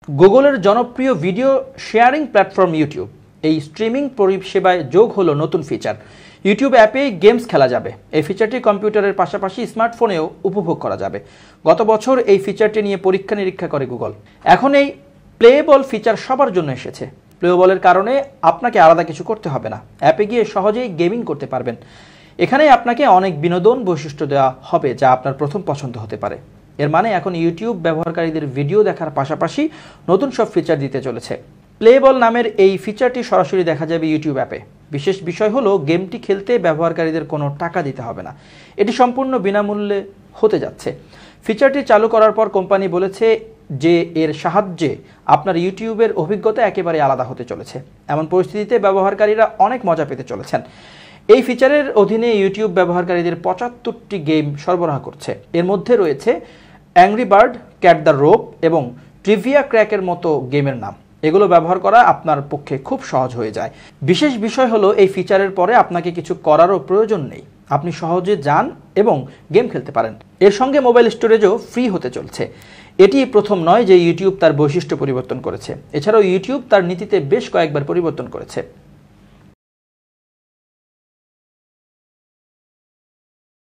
গুগলের জনপ্রিয় video sharing platform YouTube এই স্ট্রিমিং পরিষেবায় যোগ হলো নতুন ফিচার। ইউটিউব অ্যাপে গেমস খেলা যাবে। এই ফিচারটি কম্পিউটারের পাশাপাশি স্মার্টফোনেও উপভোগ করা যাবে। গত বছর এই ফিচারটি নিয়ে পরীক্ষা নিরীক্ষা করে গুগল। এখন এই প্লেবল ফিচার সবার জন্য এসেছে। প্লেবলের কারণে আপনাকে আলাদা কিছু করতে হবে না, অ্যাপে গিয়ে সহজেই গেমিং করতে পারবেন। এখানে আপনাকে অনেক বিনোদন বৈশিষ্ট্য দেওয়া হবে যা আপনার প্রথম পছন্দ হতে পারে। এর মানে এখন ইউটিউব ব্যবহারকারীদের ভিডিও দেখার পাশাপাশি নতুন সব ফিচার দিতে চলেছে। প্লেবল নামের এই ফিচারটি সরাসরি দেখা যাবে ইউটিউব অ্যাপে। বিশেষ বিষয় হলো গেমটি খেলতে ব্যবহারকারীদের কোনো টাকা দিতে হবে না, এটি সম্পূর্ণ বিনামূল্যে হতে যাচ্ছে। ফিচারটি চালু করার পর কোম্পানি বলেছে যে এর সাহায্যে আপনার ইউটিউবের অভিজ্ঞতা একেবারে আলাদা হতে চলেছে। এমন পরিস্থিতিতে ব্যবহারকারীরা অনেক মজা পেতে চলেছেন। এই ফিচারের অধীনে ইউটিউব ব্যবহারকারীদের ৭৫টি গেম সরবরাহ করছে। এর মধ্যে রয়েছে angry bird, cat the rope এবং ট্রিভিয়া ক্র্যাকের মতো গেমের নাম। এগুলো ব্যবহার করা আপনার পক্ষে খুব সহজ হয়ে যায়। বিশেষ বিষয় হলো এই ফিচারের পরে আপনাকে কিছু করারও প্রয়োজন নেই, আপনি সহজে যান এবং গেম খেলতে পারেন। এর সঙ্গে মোবাইল স্টোরেজও ফ্রি হতে চলছে। এটি প্রথম নয় যে ইউটিউব তার বৈশিষ্ট্য পরিবর্তন করেছে। এছাড়াও ইউটিউব তার নীতিতে বেশ কয়েকবার পরিবর্তন করেছে।